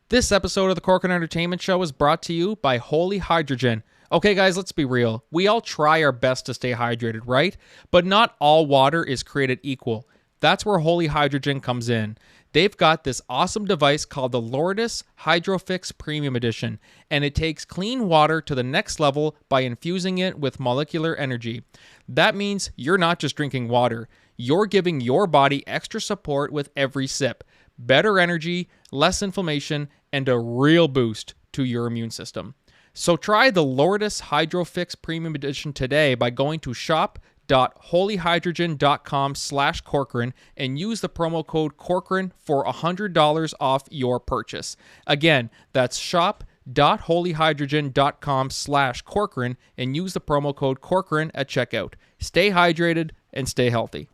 This episode of the Corcoran Entertainment Show is brought to you by Holy Hydrogen. Okay, guys, let's be real. We all try our best to stay hydrated, right? But not all water is created equal. That's where Holy Hydrogen comes in. They've got this awesome device called the Lourdes Hydrofix Premium Edition, and it takes clean water to the next level by infusing it with molecular energy. That means you're not just drinking water. You're giving your body extra support with every sip. Better energy, less inflammation, and a real boost to your immune system. So try the Lourdes Hydrofix Premium Edition today by going to shop.holyhydrogen.com/Corcoran and use the promo code Corcoran for $100 off your purchase. Again, that's shop.holyhydrogen.com/Corcoran and use the promo code Corcoran at checkout. Stay hydrated and stay healthy.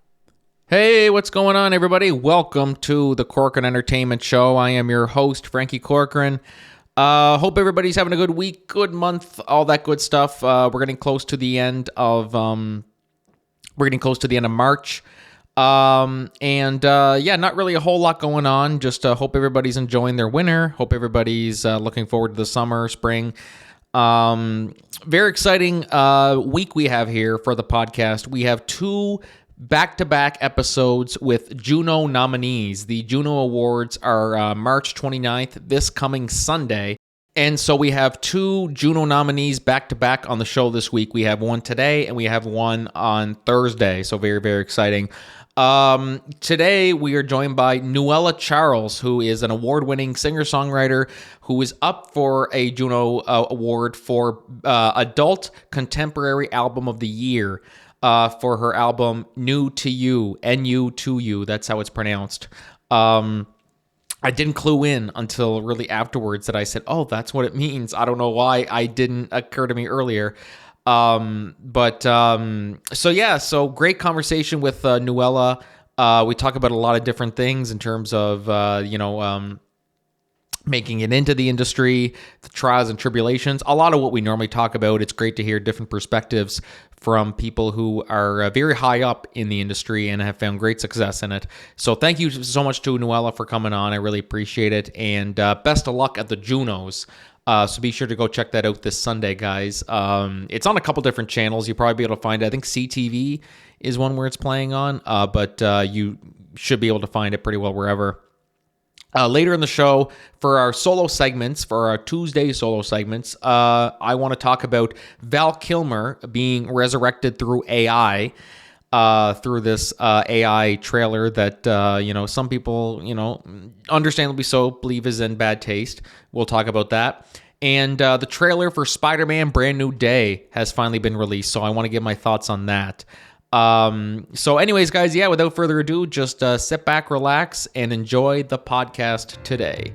Hey, what's going on, everybody? Welcome to the Corcoran Entertainment Show. I am your host, Franky Corcoran. Hope everybody's having a good week, good month, all that good stuff. We're getting close to the end of March. Not really a whole lot going on. Just hope everybody's enjoying their winter. Hope everybody's looking forward to the summer, spring. Very exciting week we have here for the podcast. We have two back-to-back episodes with JUNO nominees. The JUNO Awards are March 29th, this coming Sunday. And so we have two JUNO nominees back-to-back on the show this week. We have one today and we have one on Thursday. So very, very exciting. Today we are joined by Nuela Charles, who is an award-winning singer-songwriter who is up for a JUNO Award for Adult Contemporary Album of the Year. For her album New to You, N-U to You, that's how it's pronounced. I didn't clue in until really afterwards that I said, oh, that's what it means. I don't know why it didn't occur to me earlier. So great conversation with Nuela. We talk about a lot of different things in terms of, making it into the industry, the trials and tribulations, a lot of what we normally talk about. It's great to hear different perspectives from people who are very high up in the industry and have found great success in it. So thank you so much to Nuela for coming on. I really appreciate it. And best of luck at the Junos. So be sure to go check that out this Sunday, guys. It's on a couple different channels. You'll probably be able to find it. I think CTV is one where it's playing on, but you should be able to find it pretty well wherever. Later in the show, for our solo segments, for our Tuesday solo segments, I want to talk about Val Kilmer being resurrected through AI, through this AI trailer that, some people, understandably so, believe is in bad taste. We'll talk about that. And the trailer for Spider-Man Brand New Day has finally been released, so I want to give my thoughts on that. So anyways, guys, without further ado, just sit back, relax, and enjoy the podcast today.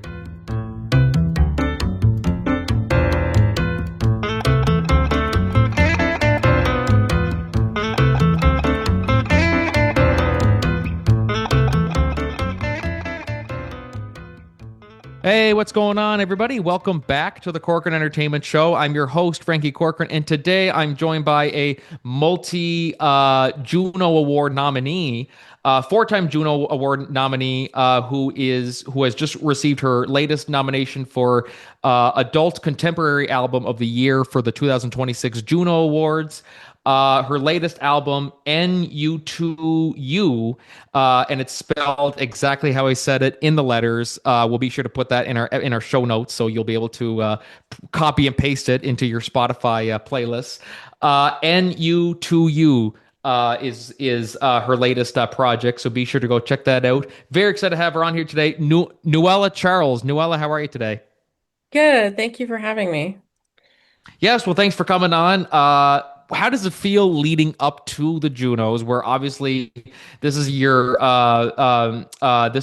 Hey, what's going on, everybody? Welcome back to the Corcoran Entertainment Show. I'm your host, Franky Corcoran, and today I'm joined by a multi-JUNO Award nominee, four-time JUNO Award nominee, who has just received her latest nomination for Adult Contemporary Album of the Year for the 2026 JUNO Awards. Her latest album, N-U-2-U, and it's spelled exactly how I said it in the letters. We'll be sure to put that in our show notes, so you'll be able to copy and paste it into your Spotify playlist. N-U-2-U is her latest project, so be sure to go check that out. Very excited to have her on here today. Nuela Charles. Nuela, how are you today? Good. Thank you for having me. Yes, well, thanks for coming on. How does it feel leading up to the Junos, where obviously this is this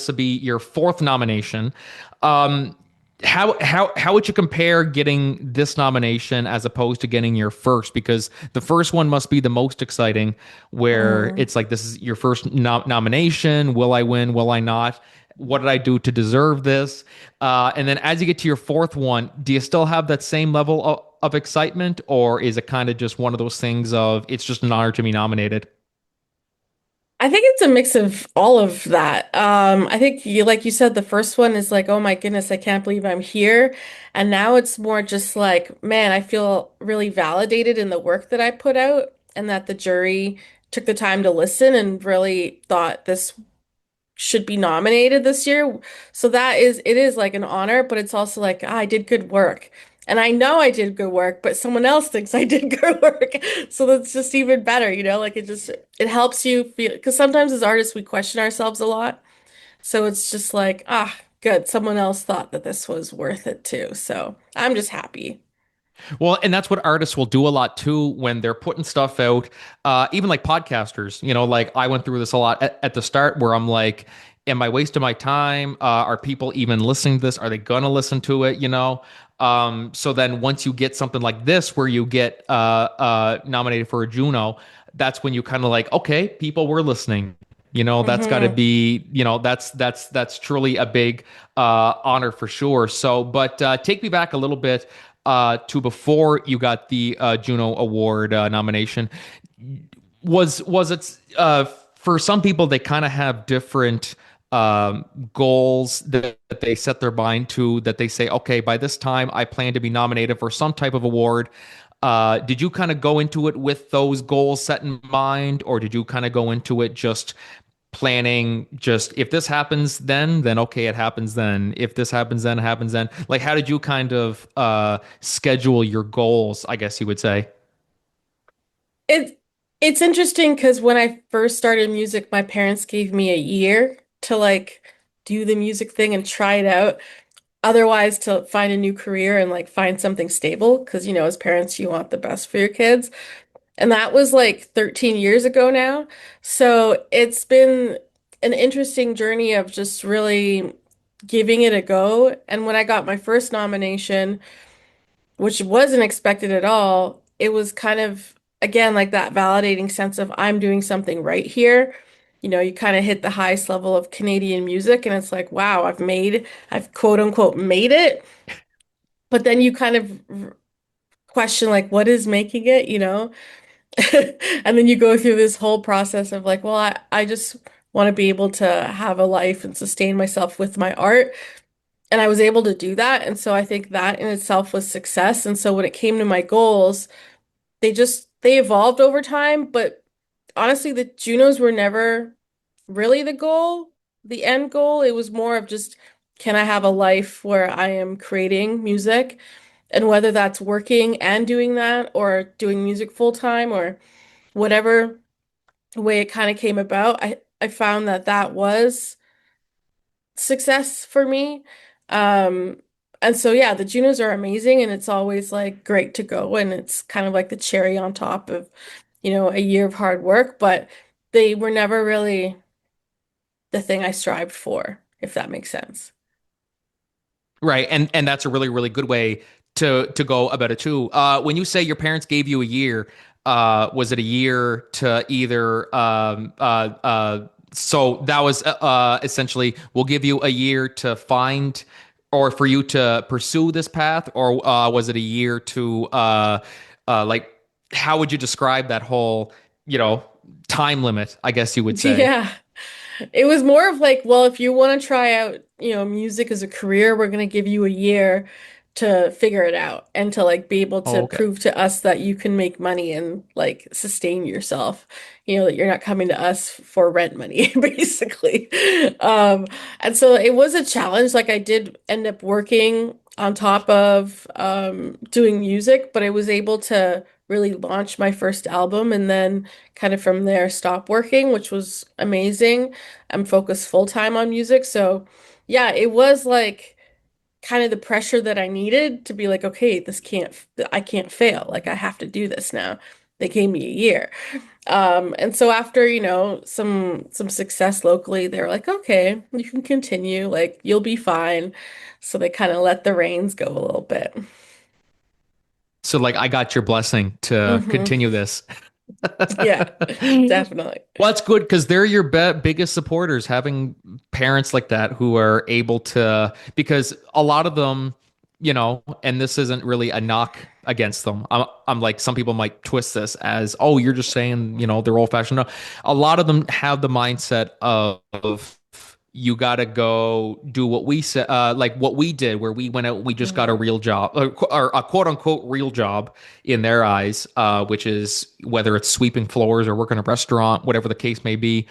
will be your fourth nomination? How would you compare getting this nomination as opposed to getting your first? Because the first one must be the most exciting, where it's like, this is your first nomination. Will I win? Will I not? What did I do to deserve this? And then as you get to your fourth one, do you still have that same level of excitement, or is it kind of just one of those things of, it's just an honor to be nominated? I think it's a mix of all of that. I think like you said, the first one is like, oh my goodness, I can't believe I'm here. And now it's more just like, man, I feel really validated in the work that I put out and that the jury took the time to listen and really thought this should be nominated this year. So it is like an honor, but it's also like, I did good work. And I know I did good work, but someone else thinks I did good work. So that's just even better, like it helps you feel, because sometimes as artists, we question ourselves a lot. So it's just like, good. Someone else thought that this was worth it too. So I'm just happy. Well, and that's what artists will do a lot too when they're putting stuff out. Even like podcasters, like I went through this a lot at the start where I'm like, am I wasting my time? Are people even listening to this? Are they gonna listen to it? So then once you get something like this where you get nominated for a Juno, that's when you kind of like, okay, people were listening. That's got to Hmm. be, that's truly a big honor for sure. So, but take me back a little bit to before you got the Juno Award nomination. Was it for some people they kind of have different goals that they set their mind to, that they say, okay, by this time I plan to be nominated for some type of award. Did you kind of go into it with those goals set in mind, or did you kind of go into it just planning, just if this happens then okay, it happens then, if this happens then it happens then, like how did you kind of schedule your goals, I guess you would say? It it's interesting because when I first started music, my parents gave me a year to like do the music thing and try it out. Otherwise, to find a new career and like find something stable, because as parents, you want the best for your kids. And that was like 13 years ago now. So it's been an interesting journey of just really giving it a go. And when I got my first nomination, which wasn't expected at all, it was kind of, again, like that validating sense of I'm doing something right here. You kind of hit the highest level of Canadian music, and it's like, wow, I've quote unquote made it. But then you kind of question, like, what is making it? And then you go through this whole process of like, well, I just want to be able to have a life and sustain myself with my art. And I was able to do that. And so I think that in itself was success. And so when it came to my goals, they evolved over time, but honestly, the Junos were never really the end goal. It was more of just, can I have a life where I am creating music? And whether that's working and doing that or doing music full time or whatever way it kind of came about, I found that that was success for me. Um, and so yeah, the Junos are amazing and it's always like great to go and it's kind of like the cherry on top of, a year of hard work, but they were never really the thing I strived for, if that makes sense. Right, and that's a really really good way to go about it too. When you say your parents gave you a year, was it a year to either so that was essentially, we'll give you a year to find or for you to pursue this path, or was it a year to like, how would you describe that whole, you know time limit, I guess you would say? Yeah. It was more of like, well, if you want to try out, music as a career, we're going to give you a year to figure it out and to like be able to Oh, okay. prove to us that you can make money and like sustain yourself. That you're not coming to us for rent money, basically. Um, and so it was a challenge. Like I did end up working on top of doing music, but I was able to really launch my first album and then kind of from there stop working, which was amazing. I'm focused full time on music. So, yeah, it was like kind of the pressure that I needed to be like, okay, I can't fail. Like, I have to do this now. They gave me a year. And so after, some success locally, they were like, okay, you can continue. Like, you'll be fine. So they kind of let the reins go a little bit. So like, I got your blessing to Hmm. continue this. Yeah, definitely. Well, that's good because they're your biggest supporters, having parents like that who are able to, because a lot of them, and this isn't really a knock against them. I'm like, some people might twist this as, oh, you're just saying, they're old fashioned. No, a lot of them have the mindset of you got to go do what we said, like what we did, where we went out, we just got a Hmm. real job, or a quote unquote real job in their eyes, which is whether it's sweeping floors or working a restaurant, whatever the case may be.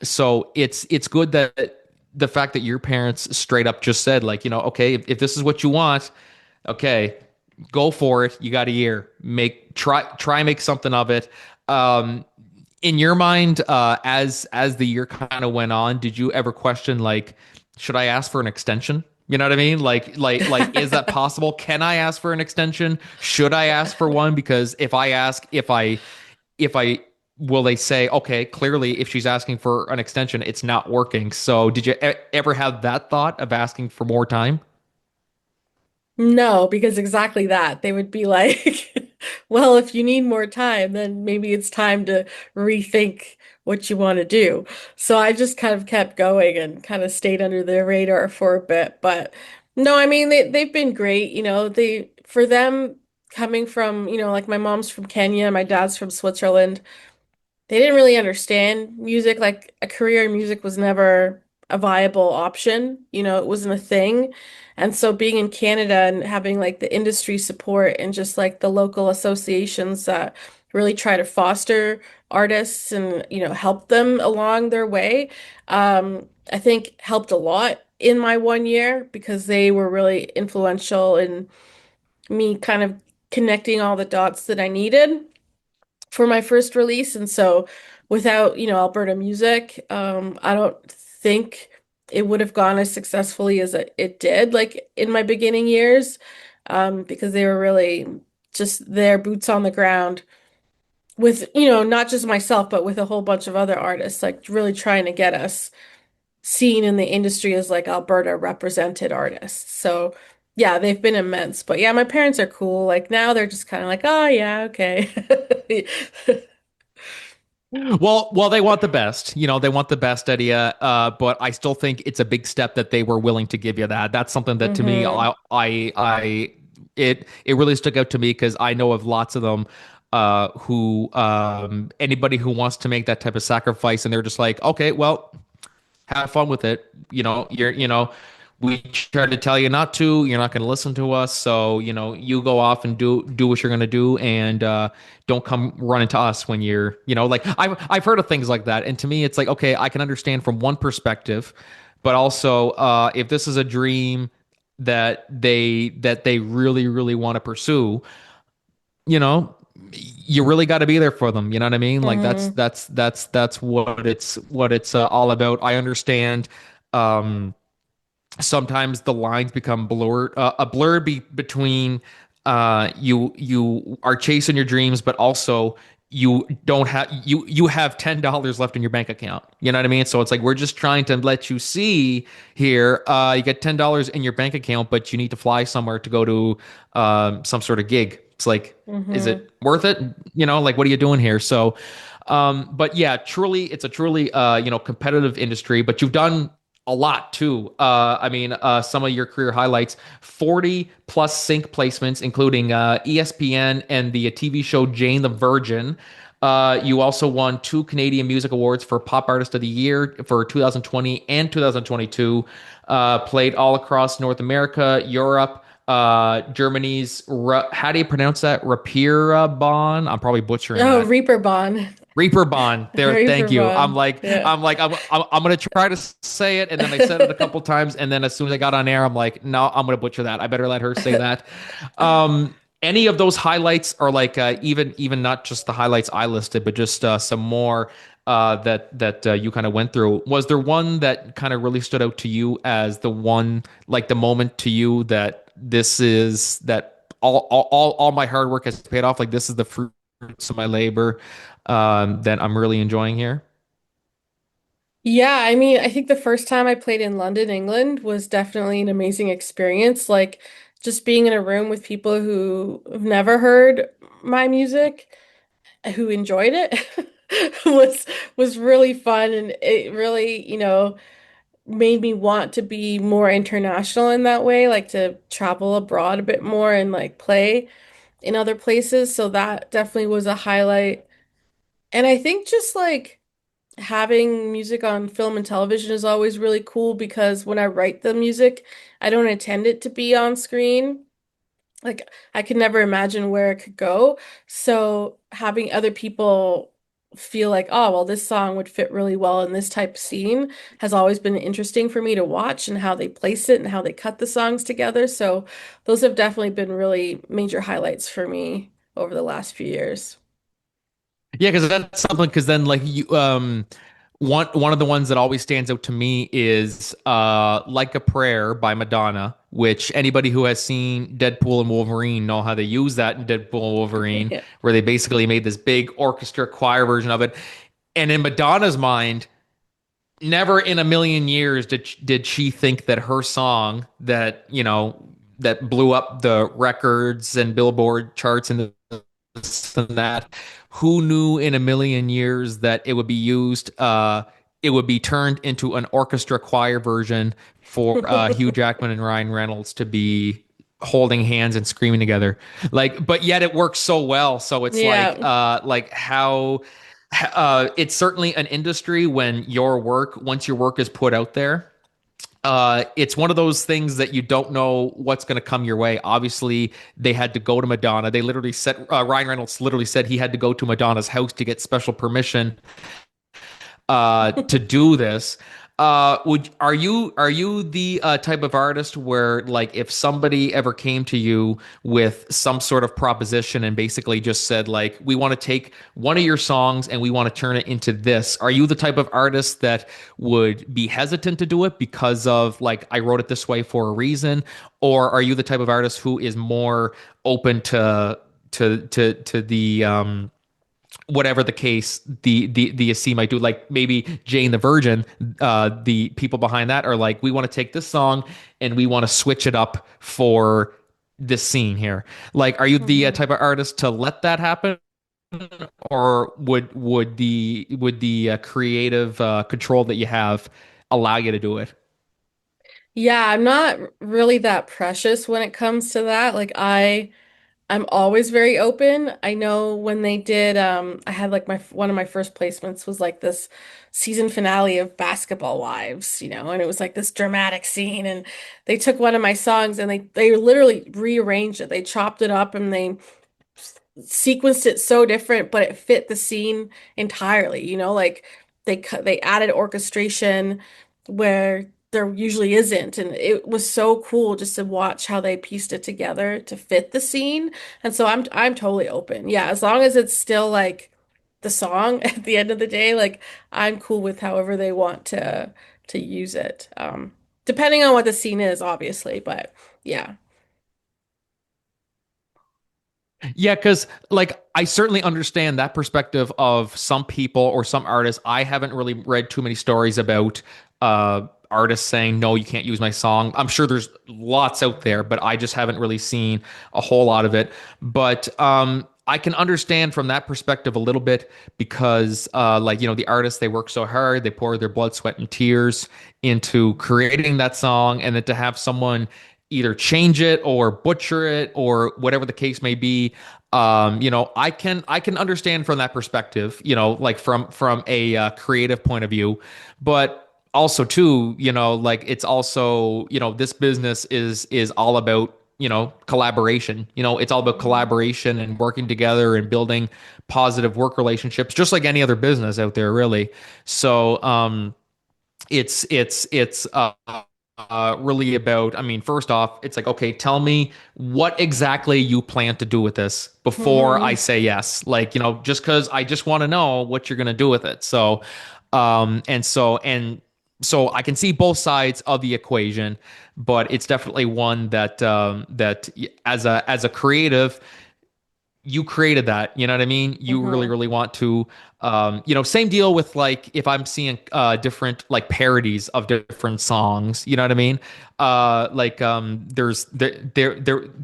So it's good that the fact that your parents straight up just said, like, okay, if this is what you want, okay, go for it. You got a year. Try make something of it. Um, in your mind, as the year kind of went on, did you ever question, like, should I ask for an extension? You know what I mean? Like, is that possible? Can I ask for an extension? Should I ask for one? Because if I ask, if I will they say, okay, clearly if she's asking for an extension, it's not working. So did you ever have that thought of asking for more time? No, because exactly that. They would be like, well, if you need more time, then maybe it's time to rethink what you want to do. So I just kind of kept going and kind of stayed under their radar for a bit. But no, I mean they've been great. They for them coming from, like my mom's from Kenya, my dad's from Switzerland. They didn't really understand music. Like a career in music was never a viable option. It wasn't a thing. And so being in Canada and having like the industry support and just like the local associations that really try to foster artists and, help them along their way, I think helped a lot in my 1 year because they were really influential in me kind of connecting all the dots that I needed for my first release. And so without, Alberta music, I don't think it would have gone as successfully as it did, like in my beginning years, because they were really just their boots on the ground with, not just myself, but with a whole bunch of other artists, like really trying to get us seen in the industry as like Alberta represented artists. So yeah, they've been immense. But yeah, my parents are cool. Like now they're just kind of like, oh yeah, okay. Well, they want the best. They want the best at you. But I still think it's a big step that they were willing to give you that. That's something that to me, Hmm. it really stuck out to me because I know of lots of them, who anybody who wants to make that type of sacrifice, and they're just like, okay, well, have fun with it. We try to tell you not to. You're not going to listen to us. So, you go off and do what you're going to do, and don't come running to us when you're, like I've heard of things like that. And to me, it's like, okay, I can understand from one perspective, but also, if this is a dream that they really really want to pursue, you know you really got to be there for them. You know what I mean? Like Hmm. that's what it's all about. I understand. um Sometimes the lines become blurred, a blur between, you are chasing your dreams, but also you have $10 left in your bank account. You know what I mean? So it's like, we're just trying to let you see here, you get $10 in your bank account, but you need to fly somewhere to go to some sort of gig. It's like, is Hmm. it worth it? Like, what are you doing here? So, but yeah, truly, it's a truly, competitive industry, but you've done a lot too. I mean, some of your career highlights: 40 plus sync placements, including ESPN and the TV show Jane the Virgin. You also won 2 Canadian Music Awards for Pop Artist of the Year for 2020 and 2022. Played all across North America, Europe, Germany's, how do you pronounce that? Rapira. I'm probably butchering Oh, that. Reaper Bond. Reaper Bond. There, Reaper thank you. I'm Bond. like, Yeah. I'm like, I'm gonna try to say it, and then I said it a couple times, and then as soon as I got on air, I'm like, no, I'm gonna butcher that. I better let her say that. Any of those highlights are like, even not just the highlights I listed, but just some more that you kind of went through. Was there one that kind of really stood out to you as the one, like the moment to you that this is that all my hard work has paid off? Like, this is the fruits of my labor, that I'm really enjoying here. Yeah, I mean, I think the first time I played in London, England was definitely an amazing experience. Like just being in a room with people who have never heard my music, who enjoyed it was was really fun and it really, made me want to be more international in that way, like to travel abroad a bit more and like play in other places. So that definitely was a highlight. And I think just like having music on film and television is always really cool because when I write the music, I don't intend it to be on screen. Like I could never imagine where it could go. So having other people feel like, oh, well, this song would fit really well in this type of scene has always been interesting for me to watch and how they place it and how they cut the songs together. So those have definitely been really major highlights for me over the last few years. Yeah, because that's something. Because then, like you, one of the ones that always stands out to me is "Like a Prayer" by Madonna, which anybody who has seen Deadpool and Wolverine know how they use that in Deadpool and Wolverine, Yeah. where they basically made this big orchestra choir version of it. And in Madonna's mind, never in a million years did she think that her song that that blew up the records and Billboard charts and this and that. Who knew in a million years that it would be used? It would be turned into an orchestra choir version for Hugh Jackman and Ryan Reynolds to be holding hands and screaming together. Like, but yet it works so well. So it's Yeah. like how it's certainly an industry when once your work is put out there, it's one of those things that you don't know what's going to come your way. Obviously, they had to go to Madonna. They literally said Ryan Reynolds literally said he had to go to Madonna's house to get special permission to do this. Would are you the type of artist where like if somebody ever came to you with some sort of proposition and basically just said like we want to take one of your songs and we want to turn it into this, are you the type of artist that would be hesitant to do it because of like I wrote it this way for a reason, or are you the type of artist who is more open to the whatever the case the ESC might do, like maybe Jane the Virgin, the people behind that are like we want to take this song and we want to switch it up for this scene here. Like are you the Mhm. type of artist to let that happen, or would the creative control that you have allow you to do it? Yeah, I'm not really that precious when it comes to that. I'm always very open. I know when they did I had like my one of my first placements was like this season finale of Basketball Wives, and it was like this dramatic scene and they took one of my songs and they literally rearranged it. They chopped it up and they sequenced it so different, but it fit the scene entirely, like they added orchestration where there usually isn't, and it was so cool just to watch how they pieced it together to fit the scene. And so I'm totally open. Yeah, as long as it's still like the song at the end of the day, like I'm cool with however they want to use it. Depending on what the scene is, obviously, but yeah. Yeah, because like I certainly understand that perspective of some people or some artists. I haven't really read too many stories about artists saying no, you can't use my song. I'm sure there's lots out there, but I just haven't really seen a whole lot of it. But I can understand from that perspective a little bit because like the artists, they work so hard, they pour their blood, sweat, and tears into creating that song, and then to have someone either change it or butcher it or whatever the case may be. I can understand from that perspective, like from a creative point of view, but also too, like it's also, this business is all about, collaboration. It's all about Mhm. collaboration and working together and building positive work relationships, just like any other business out there, really. So, it's really about, I mean, first off, it's like, okay, tell me what exactly you plan to do with this before I Mhm. say yes. Like, just because I just want to know what you're going to do with it. So, and so I can see both sides of the equation, but it's definitely one that as a creative, you created that. You know what I mean? You really, Mhm. really want to, same deal with like if I'm seeing different like parodies of different songs. You know what I mean? There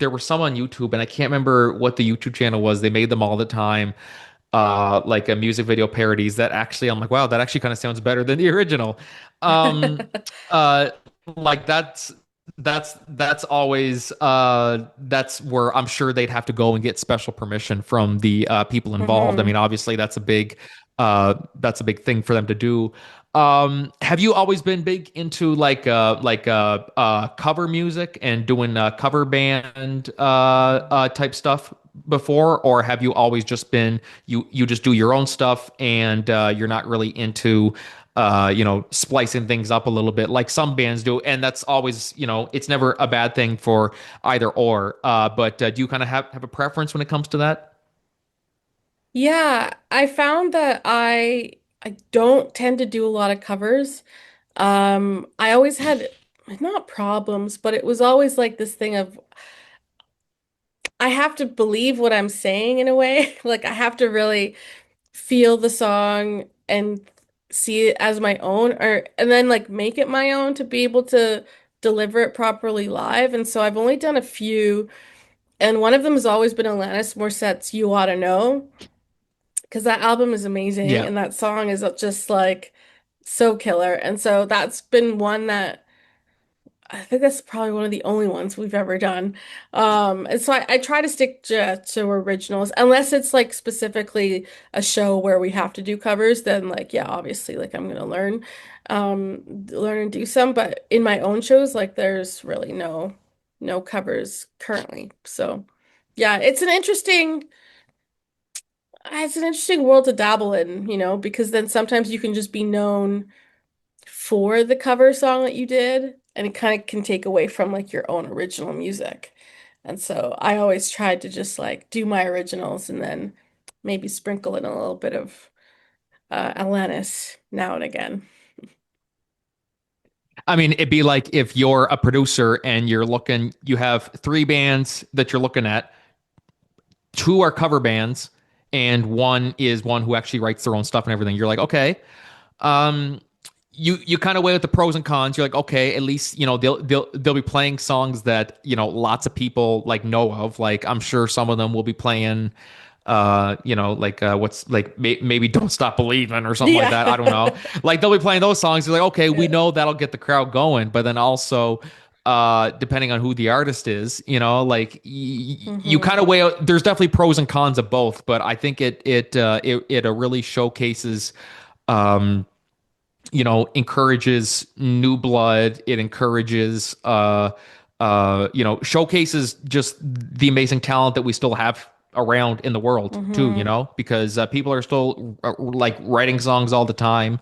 were some on YouTube, and I can't remember what the YouTube channel was. They made them all the time. like a music video parodies that actually I'm like, wow, that actually kind of sounds better than the original. Um, uh, like that's always that's where I'm sure they'd have to go and get special permission from the people involved. I Hmm. mean, obviously that's a big thing for them to do. Have you always been big into cover music and doing cover band type stuff before, or have you always just been you just do your own stuff and you're not really into splicing things up a little bit like some bands do, and that's always, it's never a bad thing for either or. But do you kind of have a preference when it comes to that? Yeah, I found that I don't tend to do a lot of covers. I always had not problems, but it was always like this thing of I have to believe what I'm saying in a way. Like I have to really feel the song and see it as my own or and then like make it my own to be able to deliver it properly live. And so I've only done a few, and one of them has always been Alanis Morissette's You Oughta Know, because that album is amazing Yeah. and that song is just like so killer. And so that's been one that I think that's probably one of the only ones we've ever done. And so I try to stick to originals, unless it's like specifically a show where we have to do covers, then like, yeah, obviously, like I'm gonna learn and do some. But in my own shows, like there's really no covers currently. So yeah, it's an interesting world to dabble in, because then sometimes you can just be known for the cover song that you did, and it kind of can take away from like your own original music. And so I always tried to just like do my originals and then maybe sprinkle in a little bit of Alanis now and again. I mean, it'd be like if you're a producer and you have three bands that you're looking at, two are cover bands, and one is one who actually writes their own stuff and everything. You're like, okay, um, you kind of weigh with the pros and cons. You're like, okay, at least they'll be playing songs that lots of people like know of. Like I'm sure some of them will be playing, what's like maybe Don't Stop Believing or something like Yeah. that. I don't know. Like they'll be playing those songs. You're like, okay, we Yeah. know that'll get the crowd going. But then also, depending on who the artist is, like you Hmm. kind of weigh out. There's definitely pros and cons of both, but I think it really showcases. Um, encourages new blood. It encourages, showcases just the amazing talent that we still have around in the world too, Hmm. because people are still like writing songs all the time.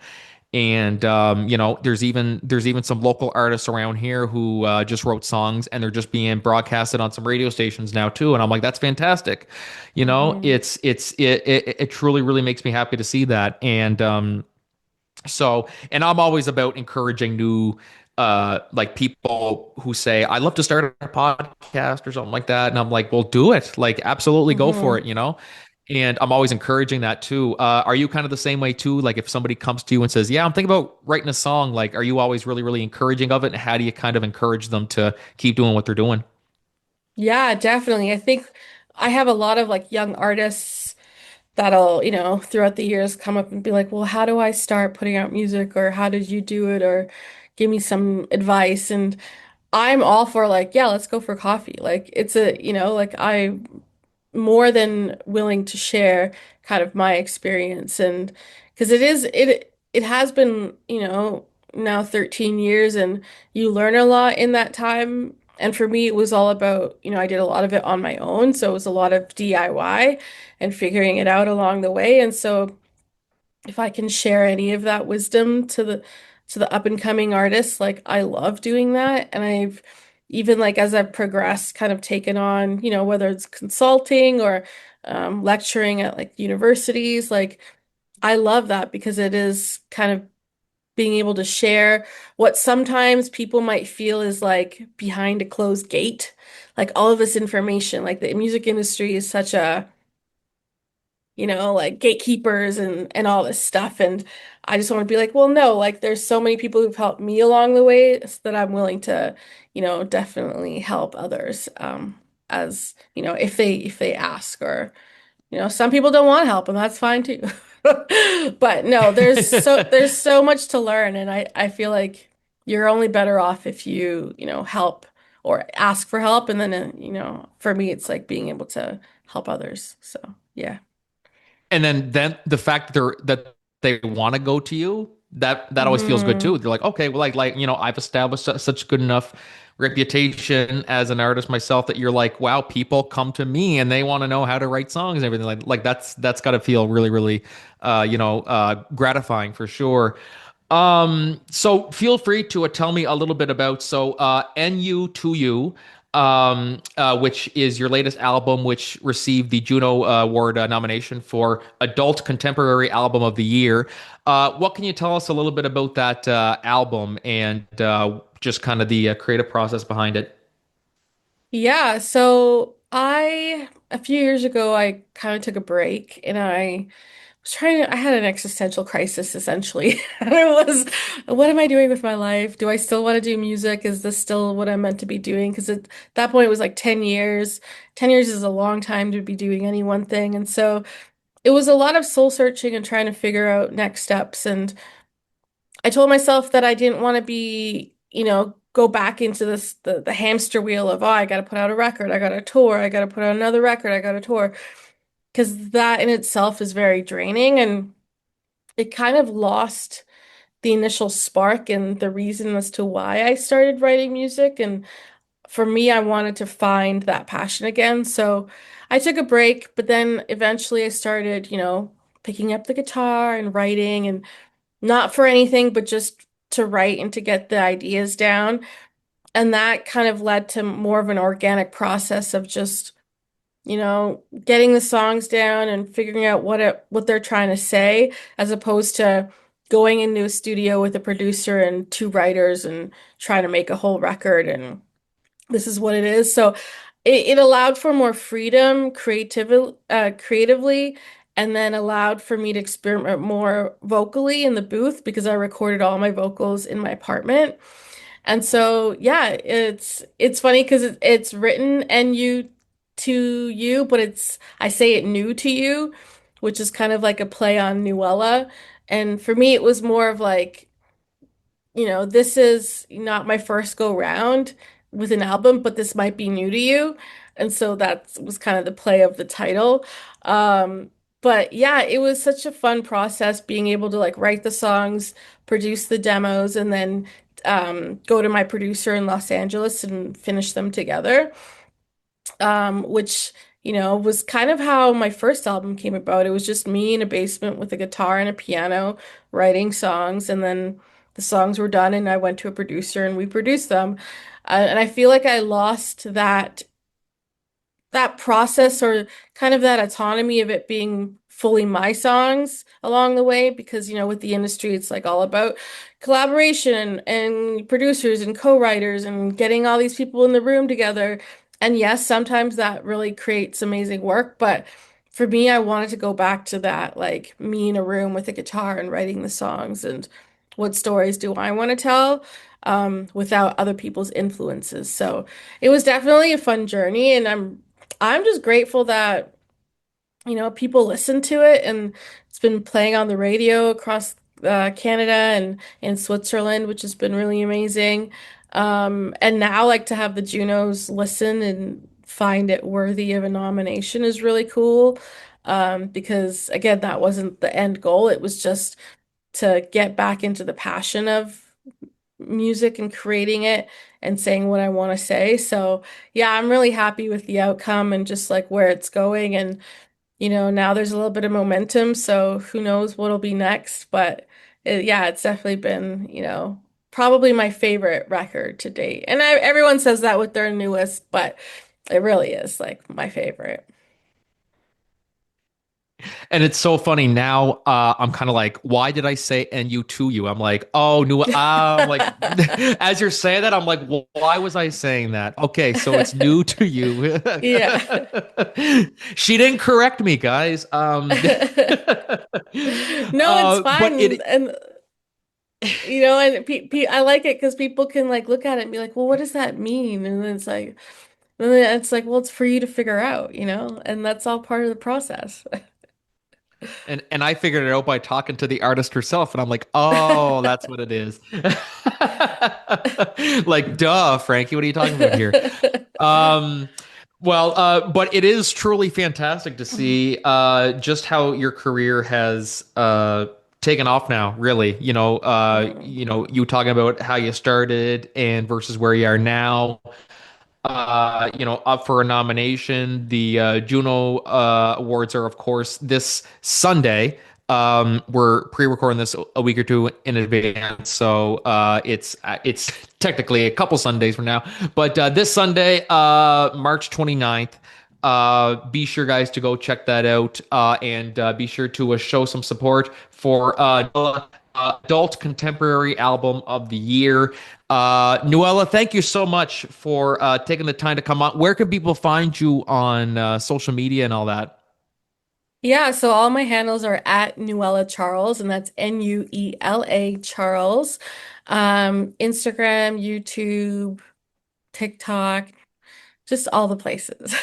And there's even some local artists around here who just wrote songs and they're just being broadcasted on some radio stations now too. And I'm like, that's fantastic. Hmm. It truly really makes me happy to see that. And so, and I'm always about encouraging new, like people who say, I love to start a podcast or something like that. And I'm like, well, do it. Like, absolutely go for Hmm. it. And I'm always encouraging that too. Are you kind of the same way too? Like, if somebody comes to you and says, yeah, I'm thinking about writing a song, like, are you always really, really encouraging of it? And how do you kind of encourage them to keep doing what they're doing? Yeah, definitely. I think I have a lot of like young artists that'll, throughout the years come up and be like, well, how do I start putting out music? Or how did you do it? Or give me some advice. And I'm all for like, yeah, let's go for coffee. Like it's like I'm more than willing to share kind of my experience. And because it has been, now 13 years, and you learn a lot in that time. And for me, it was all about, I did a lot of it on my own. So it was a lot of DIY and figuring it out along the way. And so if I can share any of that wisdom to the up and coming artists, like I love doing that. And I've even like as I've progressed, kind of taken on, whether it's consulting or lecturing at like universities, like I love that because it is kind of being able to share what sometimes people might feel is like behind a closed gate, like all of this information. Like the music industry is such a like gatekeepers and all this stuff. And I just want to be like, well, no, like there's so many people who've helped me along the way that I'm willing to, definitely help others, as, if they ask or some people don't want help, and that's fine too. But no, there's so much to learn, and I feel like you're only better off if you help or ask for help, and then for me, it's like being able to help others. So yeah. And then the fact that they want to go to you, that always feels good Hmm. too. They're like, okay, well, I've established such good enough reputation as an artist myself that you're like, wow, people come to me and they want to know how to write songs and everything. Like that's got to feel really, really gratifying for sure. So feel free to tell me a little bit about NU to You, which is your latest album, which received the Juno Award nomination for Adult Contemporary Album of the Year. What can you tell us a little bit about that album and just kind of the creative process behind it? Yeah, so a few years ago I kind of took a break and I had an existential crisis essentially. It was, what am I doing with my life? Do I still want to do music? Is this still what I'm meant to be doing? Because at that point it was like 10 years. 10 years is a long time to be doing any one thing. And so it was a lot of soul searching and trying to figure out next steps. And I told myself that I didn't want to go back into the hamster wheel of, oh, I got to put out a record, I got to tour, I got to put out another record, I got to tour, because that in itself is very draining, and it kind of lost the initial spark and the reason as to why I started writing music. And for me, I wanted to find that passion again. So I took a break, but then eventually I started picking up the guitar and writing, and not for anything, but just to write and to get the ideas down. And that kind of led to more of an organic process of just getting the songs down and figuring out what they're trying to say, as opposed to going into a studio with a producer and two writers and trying to make a whole record and this is what it is. So it allowed for more freedom creatively, and then allowed for me to experiment more vocally in the booth because I recorded all my vocals in my apartment. And so, yeah, it's funny because it's written NU to you, but I say it new to you, which is kind of like a play on Nuela. And for me, it was more of like this is not my first go round with an album, but this might be new to you. And so that was kind of the play of the title. Um, but yeah, it was such a fun process being able to like write the songs, produce the demos, and then go to my producer in Los Angeles and finish them together. Which was kind of how my first album came about. It was just me in a basement with a guitar and a piano writing songs, and then the songs were done, and I went to a producer and we produced them. And I feel like I lost that process or kind of that autonomy of it being fully my songs along the way because with the industry it's like all about collaboration and producers and co-writers and getting all these people in the room together. And yes, sometimes that really creates amazing work, but for me, I wanted to go back to that, like me in a room with a guitar and writing the songs and what stories do I want to tell without other people's influences. So it was definitely a fun journey, and I'm just grateful that people listen to it, and it's been playing on the radio across Canada and in Switzerland, which has been really amazing. And now, like to have the Junos listen and find it worthy of a nomination is really cool. Because again, that wasn't the end goal. It was just to get back into the passion of music and creating it and saying what I want to say. So, yeah, I'm really happy with the outcome and just like where it's going. And now there's a little bit of momentum. So, who knows what'll be next. But yeah, it's definitely been probably my favorite record to date. And everyone says that with their newest, but it really is like my favorite. And it's so funny now. I'm kind of like, why did I say "NU to you"? I'm like, oh, new. I'm like, as you're saying that, I'm like, well, why was I saying that? Okay, so it's new to you. Yeah. She didn't correct me, guys. No, it's But fine. it And I like it because people can like look at it and be like, well, what does that mean? And then it's like, And then it's like, well, it's for you to figure out, and that's all part of the process. And I figured it out by talking to the artist herself, and I'm like, oh, that's what it is. Like, duh, Frankie, what are you talking about here? Um, but it is truly fantastic to see just how your career has taken off now, really. You talking about how you started and versus where you are now. Up for a nomination. The JUNO Awards are, of course, this Sunday. We're pre-recording this a week or two in advance, so it's technically a couple Sundays from now. But this Sunday, March 29th, be sure, guys, to go check that out, and be sure to show some support for Adult Contemporary Album of the Year. Nuela, thank you so much for taking the time to come on. Where can people find you on social media and all that? Yeah, so all my handles are at Nuela Charles, and that's Nuela Charles. Instagram, YouTube, TikTok, just all the places.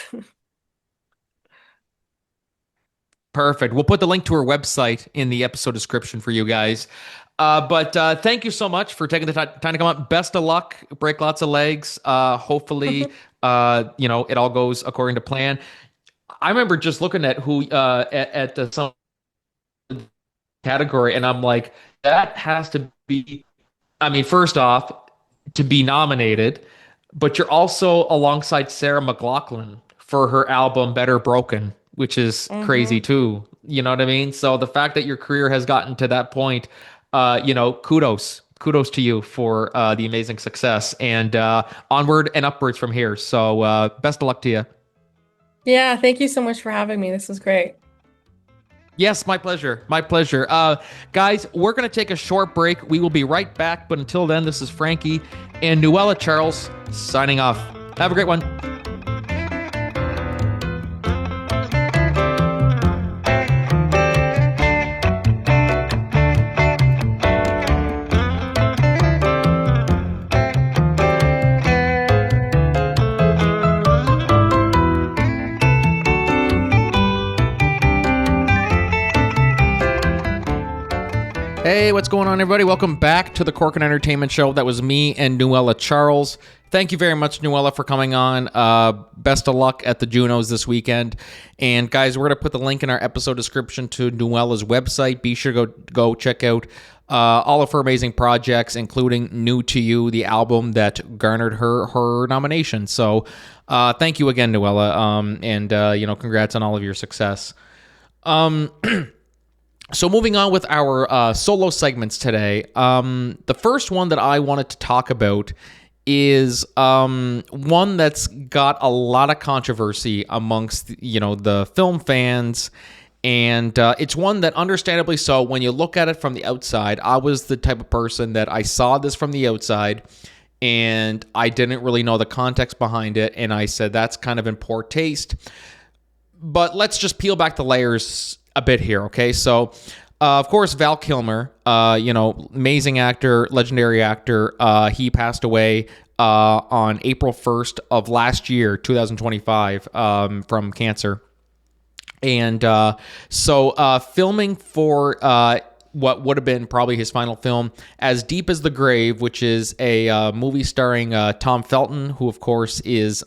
Perfect. We'll put the link to her website in the episode description for you guys. But thank you so much for taking the time to come on. Best of luck. Break lots of legs. Hopefully, it all goes according to plan. I remember just looking at who at the some category, and I'm like, that has to be. I mean, first off, to be nominated, but you're also alongside Sarah McLachlan for her album Better Broken, which is crazy hmm too. You know what I mean? So the fact that your career has gotten to that point, kudos to you for the amazing success, and onward and upwards from here. So best of luck to you. Yeah, thank you so much for having me. This was great. Yes, my pleasure. My pleasure. Guys, we're going to take a short break. We will be right back. But until then, this is Frankie and Nuela Charles signing off. Have a great one. Hey, what's going on, everybody? Welcome back to the Corkin Entertainment Show. That was me and Nuela Charles. Thank you very much, Nuela, for coming on. Best of luck at the Junos this weekend. And guys, we're going to put the link in our episode description to Nuela's website. Be sure to go check out all of her amazing projects, including New to You, the album that garnered her nomination. So thank you again, Nuela. And congrats on all of your success. So moving on with our solo segments today, the first one that I wanted to talk about is one that's got a lot of controversy amongst the film fans, and it's one that, understandably so, when you look at it from the outside, I was the type of person that I saw this from the outside, and I didn't really know the context behind it, and I said that's kind of in poor taste. But let's just peel back the layers a bit here, okay? So, of course, Val Kilmer, amazing actor, legendary actor. He passed away on April 1st of last year, 2025, from cancer. And so filming for what would have been probably his final film, As Deep as the Grave, which is a movie starring Tom Felton, who, of course, is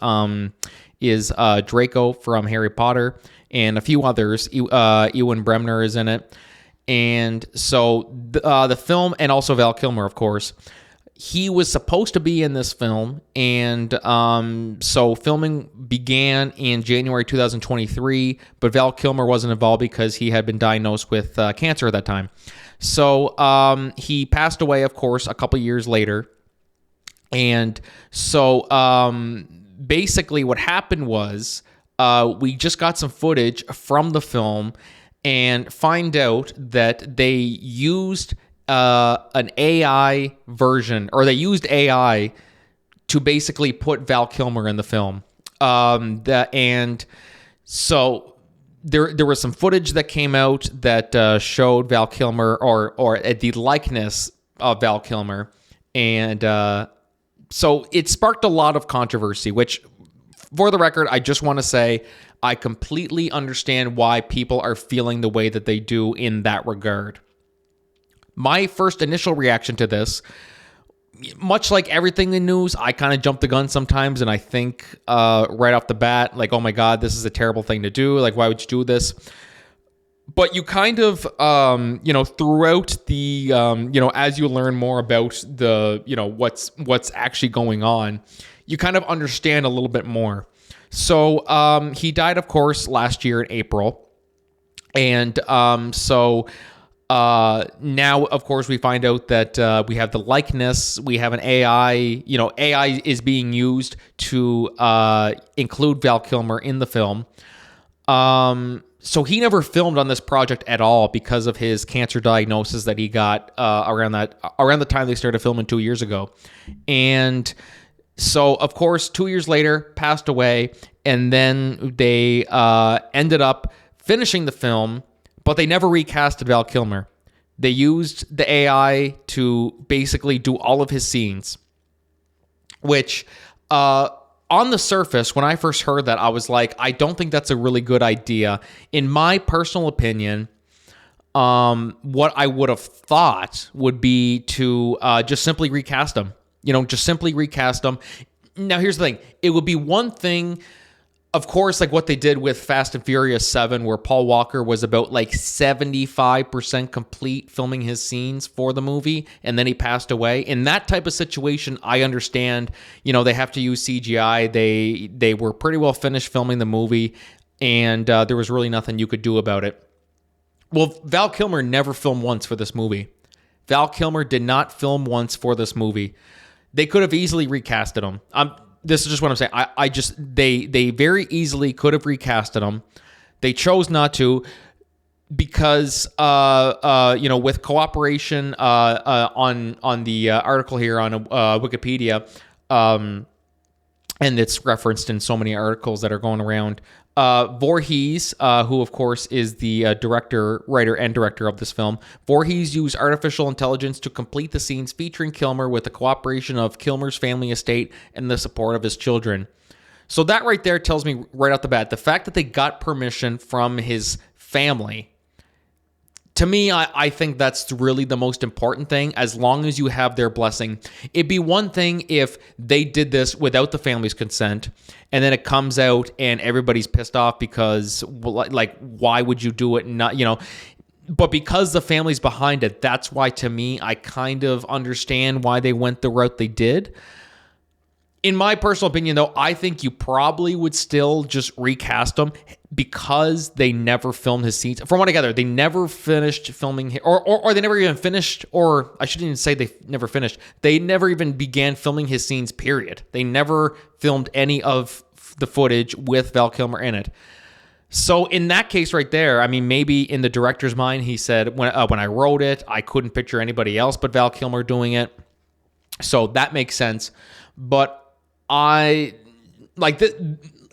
Draco from Harry Potter, and a few others. Ewan Bremner is in it. And so the film, and also Val Kilmer, of course, he was supposed to be in this film. And so filming began in January 2023, but Val Kilmer wasn't involved because he had been diagnosed with cancer at that time. So he passed away, of course, a couple years later. And so basically what happened was, we just got some footage from the film and find out that they used an AI version, or they used AI to basically put Val Kilmer in the film. And so there was some footage that came out that showed Val Kilmer, or the likeness of Val Kilmer, and so it sparked a lot of controversy, which For the record, I just want to say I completely understand why people are feeling the way that they do in that regard. My first initial reaction to this, much like everything in news, I kind of jump the gun sometimes, and I think right off the bat, like, oh my God, this is a terrible thing to do. Like, why would you do this? But you kind of, throughout the, as you learn more about the, what's actually going on, you kind of understand a little bit more. So he died, of course, last year in April. And now, of course, we find out that we have the likeness. We have an AI. AI is being used to include Val Kilmer in the film. So he never filmed on this project at all because of his cancer diagnosis that he got around the time they started filming 2 years ago. And so, of course, 2 years later, passed away, and then they ended up finishing the film, but they never recasted Val Kilmer. They used the AI to basically do all of his scenes, which on the surface, when I first heard that, I was like, I don't think that's a really good idea. In my personal opinion, what I would have thought would be to just simply recast him. Just simply recast him. Now, here's the thing. It would be one thing, of course, like what they did with Fast and Furious 7, where Paul Walker was about like 75% complete filming his scenes for the movie, and then he passed away. In that type of situation, I understand, they have to use CGI. They were pretty well finished filming the movie, and there was really nothing you could do about it. Well, Val Kilmer never filmed once for this movie. Val Kilmer did not film once for this movie. They could have easily recasted him. This is just what I'm saying. They very easily could have recasted him. They chose not to because with cooperation on the article here on Wikipedia, and it's referenced in so many articles that are going around. Voorhees, who of course is the director, writer, and director of this film, Voorhees used artificial intelligence to complete the scenes featuring Kilmer with the cooperation of Kilmer's family estate and the support of his children. So that right there tells me right off the bat, the fact that they got permission from his family, to me, I think that's really the most important thing, as long as you have their blessing. It'd be one thing if they did this without the family's consent, and then it comes out and everybody's pissed off because, like, why would you do it? Not, but because the family's behind it, that's why, to me, I kind of understand why they went the route they did. In my personal opinion, though, I think you probably would still just recast him because they never filmed his scenes. From what I gather, they never finished filming, or they never even finished, or I shouldn't even say they never finished. They never even began filming his scenes, period. They never filmed any of the footage with Val Kilmer in it. So in that case right there, I mean, maybe in the director's mind, he said, when I wrote it, I couldn't picture anybody else but Val Kilmer doing it. So that makes sense. But I like this,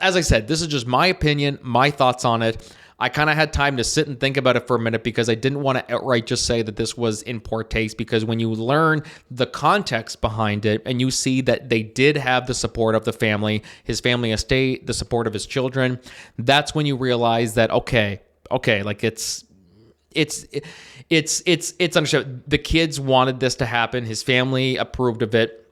as I said, this is just my opinion, my thoughts on it. I kind of had time to sit and think about it for a minute because I didn't want to outright just say that this was in poor taste, because when you learn the context behind it and you see that they did have the support of the family, his family estate, the support of his children, that's when you realize that, okay, like it's understood. The kids wanted this to happen. His family approved of it.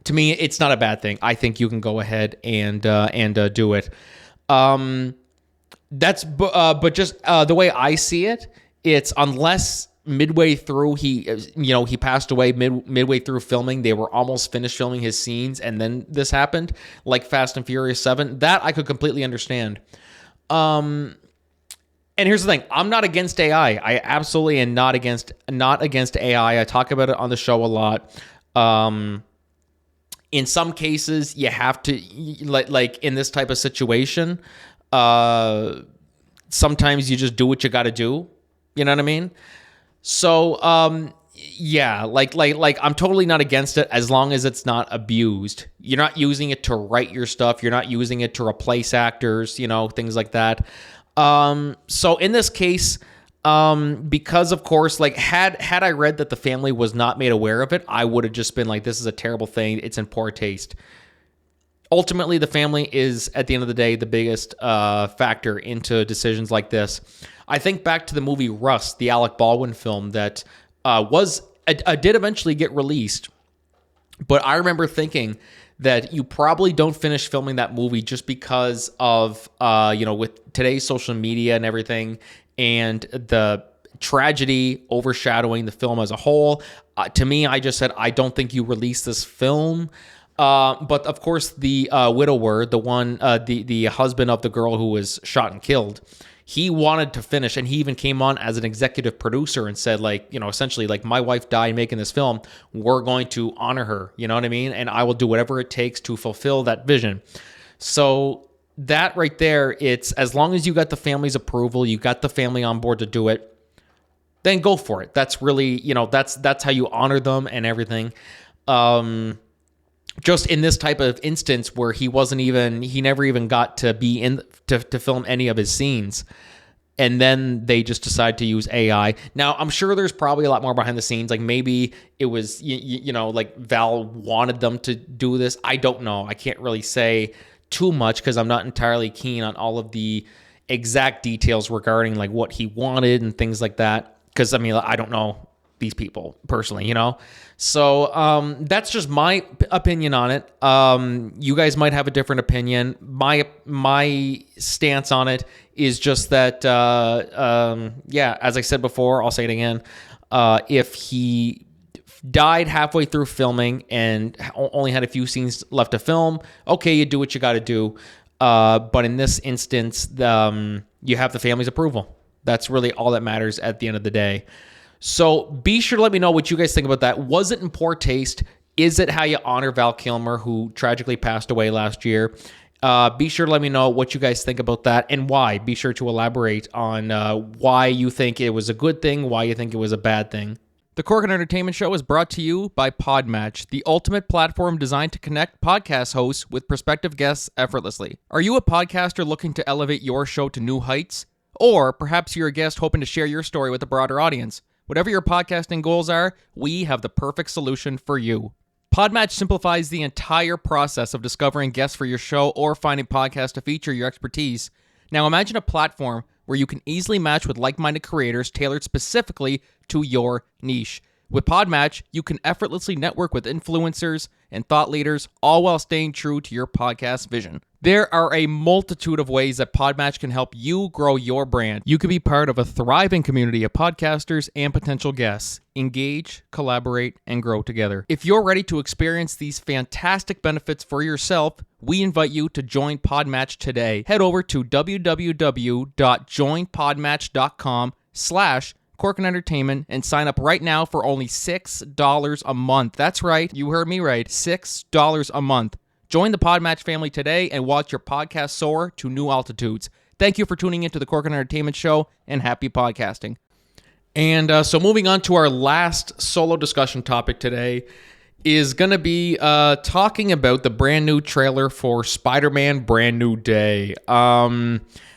To me, it's not a bad thing. I think you can go ahead and do it. But just the way I see it, it's unless midway through he passed away midway through filming, they were almost finished filming his scenes, and then this happened, like Fast and Furious 7. That I could completely understand. And here's the thing: I'm not against AI. I absolutely am not against AI. I talk about it on the show a lot. In some cases, you have to, like in this type of situation, sometimes you just do what you got to do. You know what I mean? So, yeah, like I'm totally not against it as long as it's not abused. You're not using it to write your stuff. You're not using it to replace actors, things like that. So in this case, because of course, like had I read that the family was not made aware of it, I would have just been like, this is a terrible thing. It's in poor taste. ultimately, the family is, at the end of the day, the biggest factor into decisions like this. I think back to the movie Rust, the Alec Baldwin film that did eventually get released, but I remember thinking that you probably don't finish filming that movie just because of, with today's social media and everything, and the tragedy overshadowing the film as a whole. To me, I just said, I don't think you release this film. But of course, the widower, the husband of the girl who was shot and killed, he wanted to finish, and he even came on as an executive producer and said, essentially, my wife died making this film. We're going to honor her, you know what I mean? And I will do whatever it takes to fulfill that vision. So that right there, it's as long as you got the family's approval, you got the family on board to do it, then go for it. That's really, that's how you honor them and everything. Just in this type of instance where he never even got to be to film any of his scenes. And then they just decide to use AI. Now, I'm sure there's probably a lot more behind the scenes. Like maybe it was, Val wanted them to do this. I don't know. I can't really say too much because I'm not entirely keen on all of the exact details regarding like what he wanted and things like that. Because, I don't know these people personally, So that's just my opinion on it. You guys might have a different opinion. My stance on it is just that, as I said before, I'll say it again. If he died halfway through filming and only had a few scenes left to film, okay, you do what you got to do. But in this instance, you have the family's approval. That's really all that matters at the end of the day. So be sure to let me know what you guys think about that. Was it in poor taste? Is it how you honor Val Kilmer, who tragically passed away last year? Be sure to let me know what you guys think about that and why. Be sure to elaborate on why you think it was a good thing, why you think it was a bad thing. The Corcoran Entertainment Show is brought to you by Podmatch, the ultimate platform designed to connect podcast hosts with prospective guests effortlessly. Are you a podcaster looking to elevate your show to new heights? Or perhaps you're a guest hoping to share your story with a broader audience? Whatever your podcasting goals are, we have the perfect solution for you. Podmatch simplifies the entire process of discovering guests for your show or finding podcasts to feature your expertise. Now imagine a platform where you can easily match with like-minded creators tailored specifically to your niche. With Podmatch, you can effortlessly network with influencers and thought leaders, all while staying true to your podcast vision. There are a multitude of ways that Podmatch can help you grow your brand. You can be part of a thriving community of podcasters and potential guests. Engage, collaborate, and grow together. If you're ready to experience these fantastic benefits for yourself, we invite you to join Podmatch today. Head over to www.joinpodmatch.com/Corcoran Entertainment and sign up right now for only $6 a month. That's right, you heard me right, $6 a month. Join the Podmatch family today and watch your podcast soar to new altitudes. Thank you for tuning into the Corcoran Entertainment Show, and happy podcasting. And so moving on to our last solo discussion topic today is going to be talking about the brand new trailer for Spider-Man Brand New Day.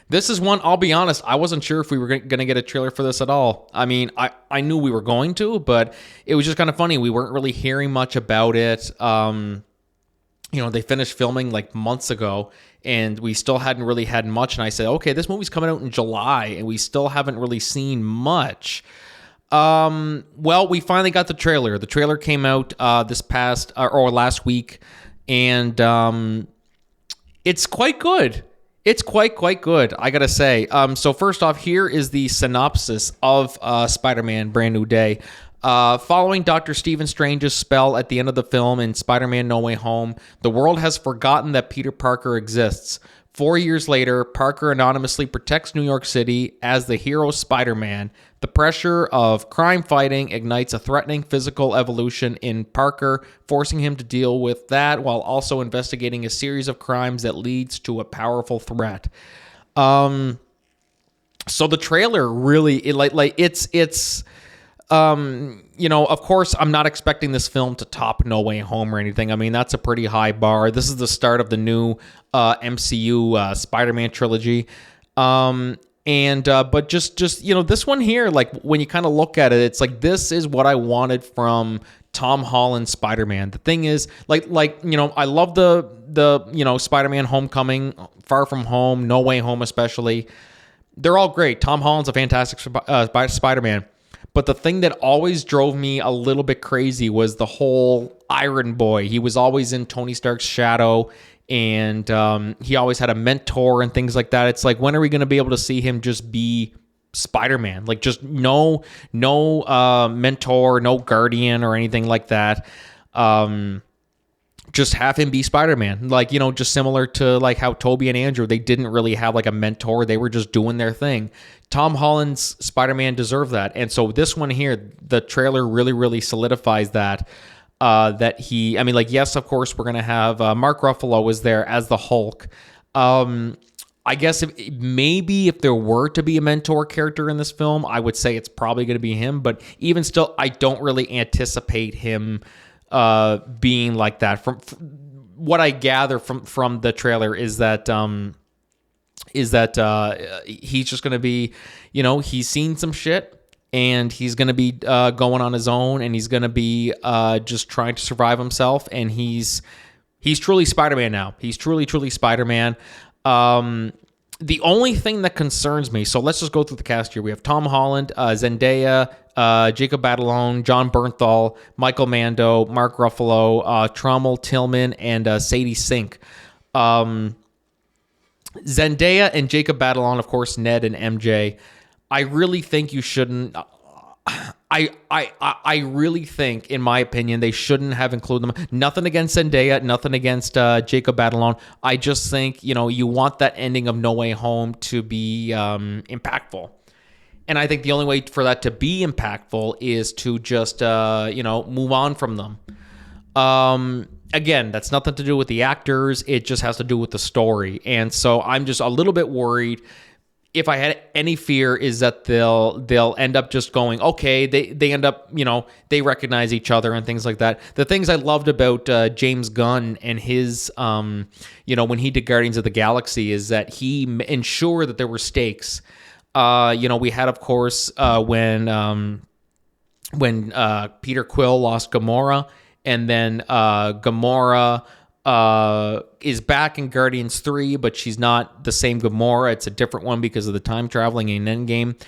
This is one, I'll be honest, I wasn't sure if we were going to get a trailer for this at all. I knew we were going to, but it was just kind of funny. We weren't really hearing much about it. They finished filming like months ago, and we still hadn't really had much. And I said, okay, this movie's coming out in July, and we still haven't really seen much. Well, we finally got the trailer. The trailer came out this past or last week, and it's quite good. It's quite good, I gotta say. So first off, here is the synopsis of Spider-Man Brand New Day. Following Dr. Stephen Strange's spell at the end of the film in Spider-Man No Way Home, the world has forgotten that Peter Parker exists. 4 years later, Parker anonymously protects New York City as the hero Spider-Man. The pressure of crime fighting ignites a threatening physical evolution in Parker, forcing him to deal with that while also investigating a series of crimes that leads to a powerful threat. So the trailer really, of course, I'm not expecting this film to top No Way Home or anything. That's a pretty high bar. This is the start of the new MCU Spider-Man trilogy. But just this one here, like when you kind of look at it, it's like this is what I wanted from Tom Holland Spider-Man. The thing is, I love the Spider-Man Homecoming, Far From Home, No Way Home especially. They're all great. Tom Holland's a fantastic Spider-Man. But the thing that always drove me a little bit crazy was the whole Iron Boy. He was always in Tony Stark's shadow, and he always had a mentor and things like that. It's like, when are we going to be able to see him just be Spider-Man? Like, just no mentor, no guardian or anything like that. Just have him be Spider-Man. Like, just similar to like how Tobey and Andrew, they didn't really have like a mentor. They were just doing their thing. Tom Holland's Spider-Man deserved that. And so this one here, the trailer really, really solidifies that. Yes, of course, we're going to have Mark Ruffalo is there as the Hulk. I guess maybe if there were to be a mentor character in this film, I would say it's probably going to be him. But even still, I don't really anticipate him being like that. From what I gather from the trailer is that he's just going to be, he's seen some shit. And he's going to be going on his own, and he's going to be just trying to survive himself. And he's truly Spider-Man now. He's truly Spider-Man. The only thing that concerns me, so let's just go through the cast here. We have Tom Holland, Zendaya, Jacob Batalon, John Bernthal, Michael Mando, Mark Ruffalo, Trommel Tillman, and Sadie Sink. Zendaya and Jacob Batalon, of course, Ned and MJ. I really think you shouldn't. I really think, in my opinion, they shouldn't have included them. Nothing against Zendaya, nothing against Jacob Batalon. I just think you want that ending of No Way Home to be impactful, and I think the only way for that to be impactful is to just move on from them. Again, that's nothing to do with the actors. It just has to do with the story, and so I'm just a little bit worried. If I had any fear, is that they'll end up just going, okay, they end up, they recognize each other and things like that. The things I loved about James Gunn and his, when he did Guardians of the Galaxy, is that he ensured that there were stakes. We had, of course, when Peter Quill lost Gamora, and then Gamora is back in Guardians 3, but she's not the same Gamora. It's a different one because of the time traveling in Endgame.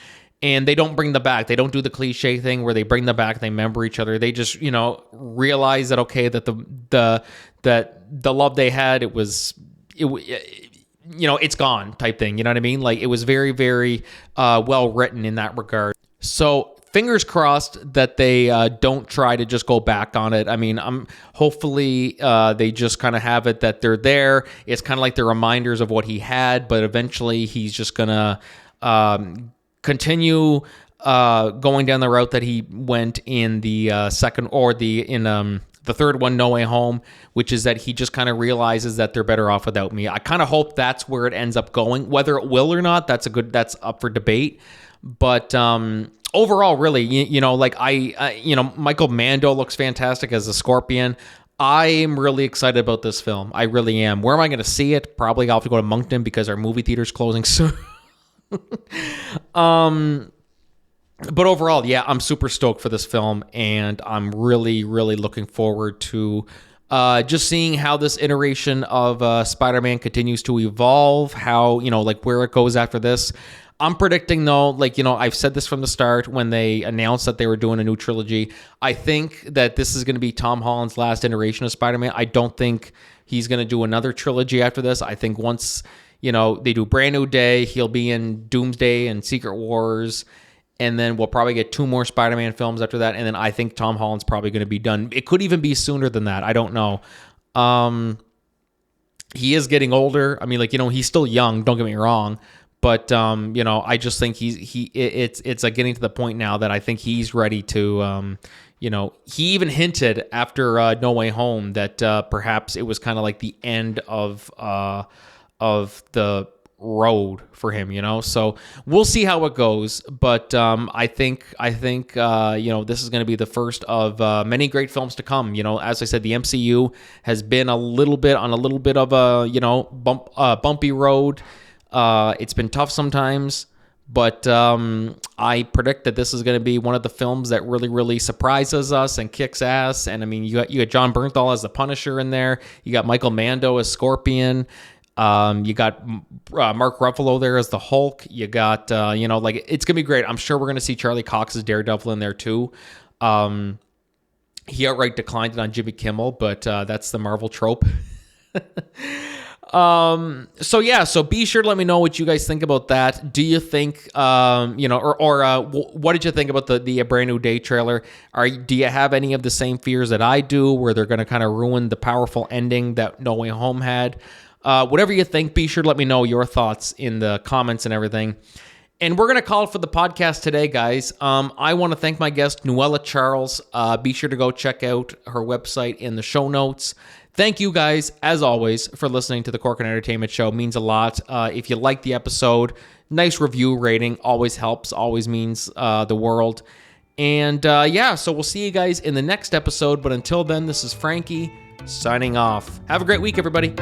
And they don't bring them back. They don't do the cliche thing where they bring them back, they remember each other. They just, realize that, okay, that the love they had, it's gone type thing. You know what I mean? Like, it was very, very well written in that regard. So fingers crossed that they don't try to just go back on it. I mean, hopefully they just kind of have it that they're there. It's kind of like the reminders of what he had, but eventually he's just gonna continue going down the route that he went in the second or the third one, No Way Home, which is that he just kind of realizes that they're better off without me. I kind of hope that's where it ends up going. Whether it will or not, that's up for debate. But overall, really, Michael Mando looks fantastic as a Scorpion. I'm really excited about this film. I really am. Where am I going to see it? Probably I'll have to go to Moncton because our movie theater's closing soon. But overall, yeah, I'm super stoked for this film, and I'm really, really looking forward to just seeing how this iteration of Spider-Man continues to evolve, how, where it goes after this. I'm predicting, though, I've said this from the start when they announced that they were doing a new trilogy. I think that this is going to be Tom Holland's last iteration of Spider-Man. I don't think he's going to do another trilogy after this. I think once, they do Brand New Day, he'll be in Doomsday and Secret Wars, and then we'll probably get 2 more Spider-Man films after that, and then I think Tom Holland's probably going to be done. It could even be sooner than that. I don't know. He is getting older. I mean, he's still young, don't get me wrong. But I just think it's getting to the point now that I think he's ready to, he even hinted after No Way Home that perhaps it was kind of like the end of the road for him, So we'll see how it goes. But I think this is going to be the first of many great films to come. As I said, the MCU has been on a little bit of a bumpy road. It's been tough sometimes, But I predict that this is going to be one of the films that really, really surprises us and kicks ass. And I mean, you got John Bernthal as the Punisher in there. You got Michael Mando as Scorpion. You got Mark Ruffalo there as the Hulk. You got like, it's gonna be great. I'm sure we're gonna see Charlie Cox as Daredevil in there too. He outright declined it on Jimmy Kimmel, but that's the Marvel trope. So be sure to let me know what you guys think about that. Do you think, what did you think about the Brand New Day trailer? Do you have any of the same fears that I do, where they're going to kind of ruin the powerful ending that No Way Home had? Whatever you think, be sure to let me know your thoughts in the comments and everything. And we're going to call it for the podcast today, guys. I want to thank my guest, Nuela Charles. Be sure to go check out her website in the show notes. Thank you guys, as always, for listening to the Cork and Entertainment Show. It means a lot. If you like the episode, nice review rating always helps, always means the world. And so we'll see you guys in the next episode. But until then, this is Franky signing off. Have a great week, everybody.